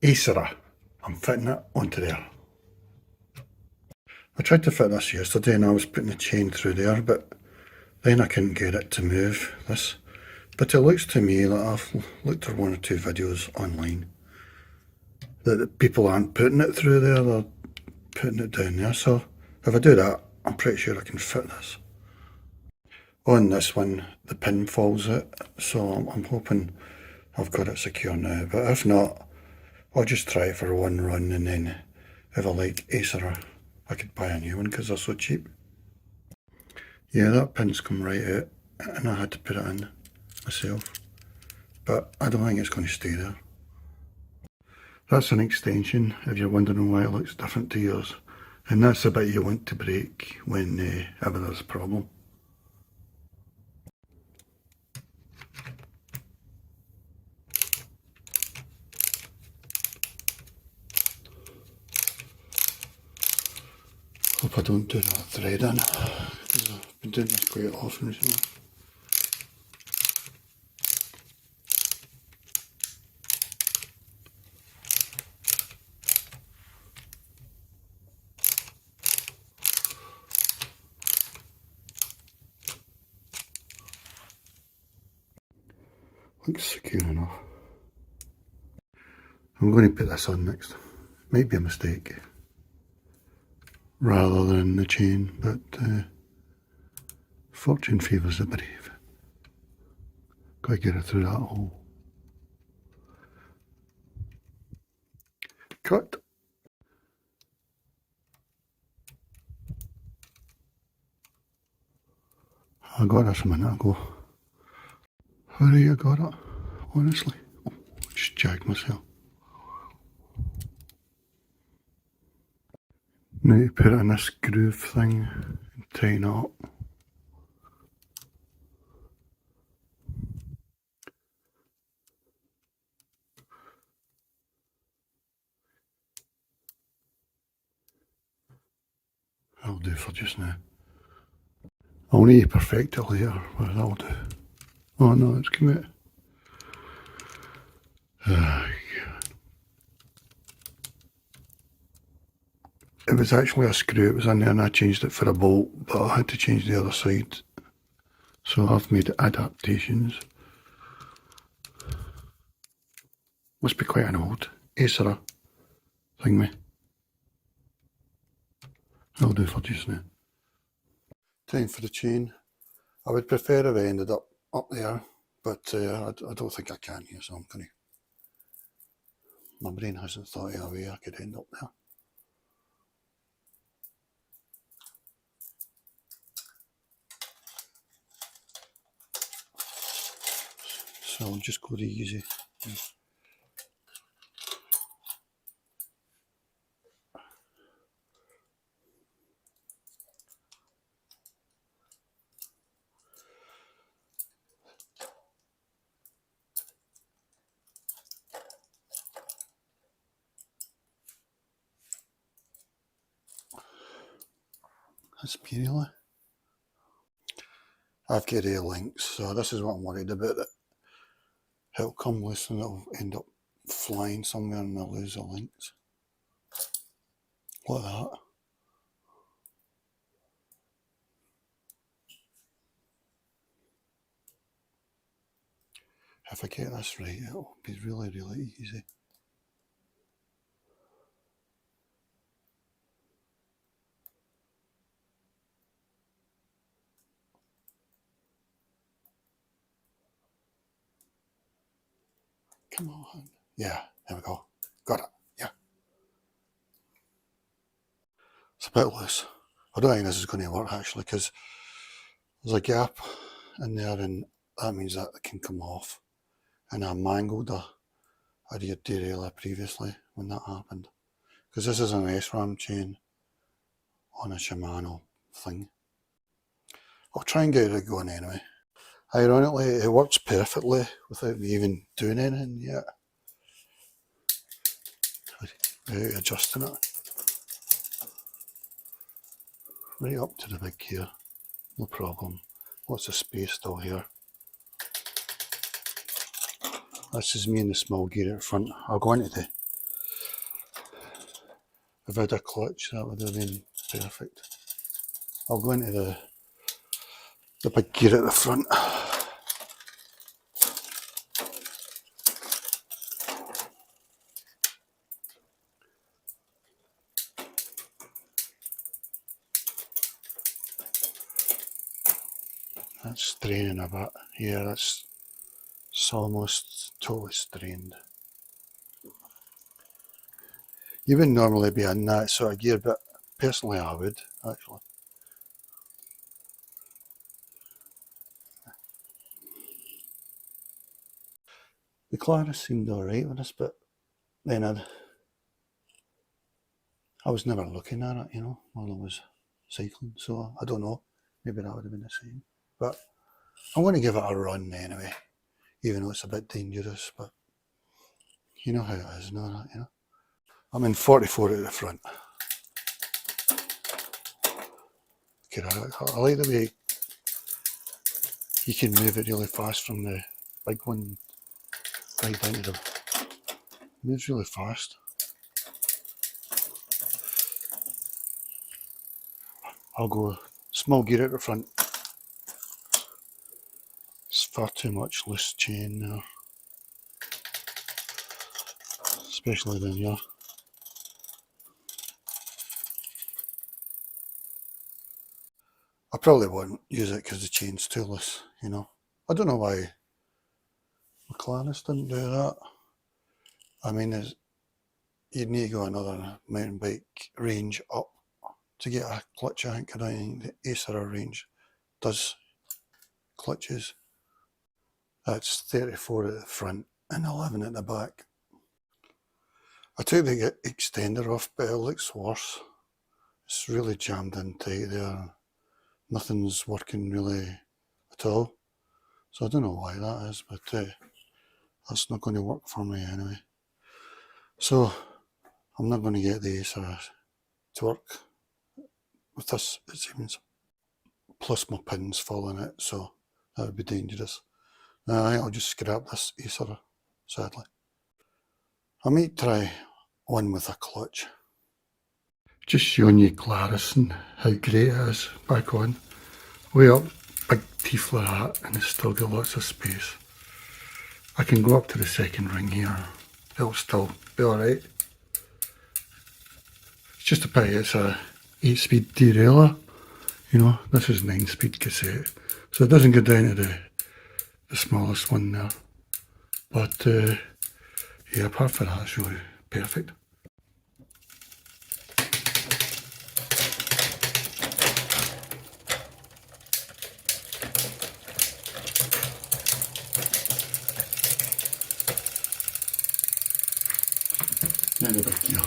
Acera. I'm fitting it onto there. I tried to fit this yesterday and I was putting the chain through there, but then I couldn't get it to move, this. But it looks to me like I've looked at one or two videos online that people aren't putting it through there, they're putting it down there. So if I do that, I'm pretty sure I can fit this. On this one, the pin falls out, so I'm hoping I've got it secure now. But if not, I'll just try it for one run, and then if I like Acera, I could buy a new one because they're so cheap. Yeah, that pin's come right out, and I had to put it in myself. But I don't think it's going to stay there. That's an extension, if you're wondering why it looks different to yours. And that's the bit you want to break when ever there's a problem. Hope I don't do that thread in, because I've been doing this quite often recently. Looks secure enough. I'm going to put this on next. Might be a mistake, rather than the chain, but fortune favours the brave. Got to get her through that hole. Cut. I got this a minute ago. How do you got it? Honestly, oh, just jagged myself. Now to put it in this groove thing and tighten it up. That'll do for just now. I'll need to perfect it later, but that'll do. Oh no, it's come out. It was actually a screw, it was in there and I changed it for a bolt, but I had to change the other side. So I've made adaptations. Must be quite an old Acera thingy. That'll do for just now. Time for the chain. I would prefer if I ended up there, but I don't think I can here, so I'm going to... My brain hasn't thought of a way I could end up there. So I'll just go the easy. That's period. I've got links, so this is what I'm worried about, that it'll come loose and it'll end up flying somewhere and I'll lose the links. Like that. If I get this right, it'll be really, really easy. Come on. Yeah, there we go. Got it. Yeah. It's a bit loose. I don't think this is going to work actually, because there's a gap in there and that means that it can come off. And I mangled a rear derailleur previously when that happened. Because this is an SRAM chain on a Shimano thing. I'll try and get it going anyway. Ironically, it works perfectly without me even doing anything yet. Without adjusting it. Right up to the big gear, no problem. Lots of space still here. This is me in the small gear at front. I'll go into the If I had a clutch, that would have been perfect. I'll go into the big gear at the front. That's straining a bit. Yeah, it's almost totally strained. You wouldn't normally be in that sort of gear, but personally I would, actually. The Claris seemed alright with this, but then I was never looking at it, you know, while I was cycling, so I don't know. Maybe that would have been the same. But I'm going to give it a run anyway, even though it's a bit dangerous, but you know how it is and all that, you know. I'm in 44 at the front. Okay, I like the way you can move it really fast from the big one right down to the... moves really fast. I'll go small gear at the front. It's far too much loose chain there, especially down here. I probably won't use it because the chain's too loose, you know. I don't know why Claris didn't do that. I mean, you'd need to go another mountain bike range up to get a clutch, I think. I don't think the Acera range does clutches. That's 34 at the front and 11 at the back. I took the extender off, but it looks worse. It's really jammed in tight there. Nothing's working really at all. So I don't know why that is, but that's not going to work for me anyway. So I'm not going to get the Acera to work with this, it seems. Plus my pins fall in it, so that would be dangerous. I think I'll just scrap this Acera, sadly. I might try one with a clutch. Just showing you Claris and how great it is back on. Way up, big teeth like that, and it's still got lots of space. I can go up to the second ring here. It'll still be alright. It's just a pity it's a 8-speed derailleur. You know, this is 9-speed cassette. So it doesn't go down to the smallest one there. But yeah, apart from that, it's really perfect. Now the big gear.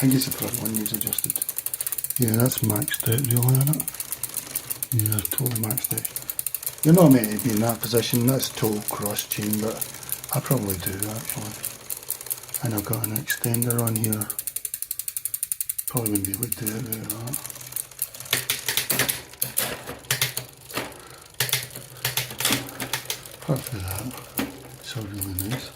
I guess the front one needs adjusted. Yeah, that's maxed out really, isn't it? Yeah, totally maxed out. You're not meant to be in that position, that's total cross chain, but I probably do actually. And I've got an extender on here. Probably wouldn't be able to do it without that. Apart from that, it's all really nice.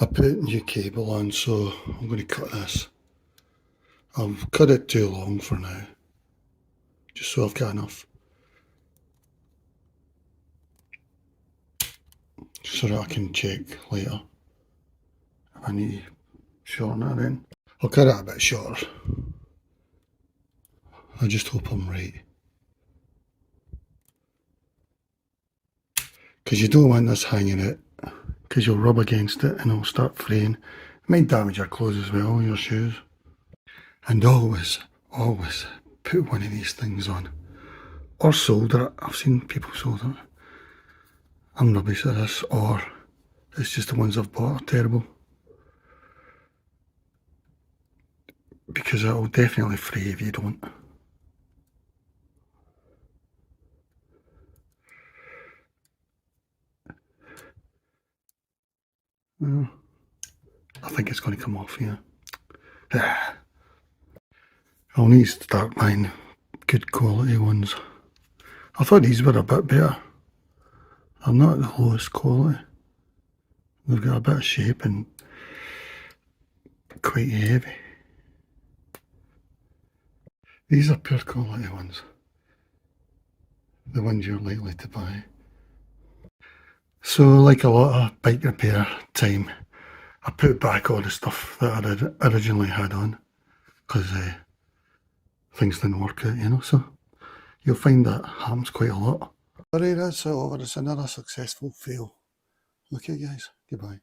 I put a new cable on, so I'm going to cut this. I've cut it too long for now, just so I've got enough so that I can check later if I need to shorten it in. I'll cut it a bit shorter. I just hope I'm right. Because you don't want this hanging out, because you'll rub against it and it'll start fraying. It might damage your clothes as well, your shoes. And always, always put one of these things on. Or solder it. I've seen people solder it. I'm rubbish at this, or it's just the ones I've bought are terrible. Because it'll definitely fray if you don't. I think it's going to come off here. I'll need to start buying good quality ones. I thought these were a bit better. They're not the lowest quality. They've got a bit of shape and quite heavy. These are poor quality ones. The ones you're likely to buy. So like a lot of bike repair time, I put back all the stuff that I originally had on because things didn't work out, you know, so you'll find that happens quite a lot. Alright, that's it over. It's another successful fail. Okay guys, goodbye.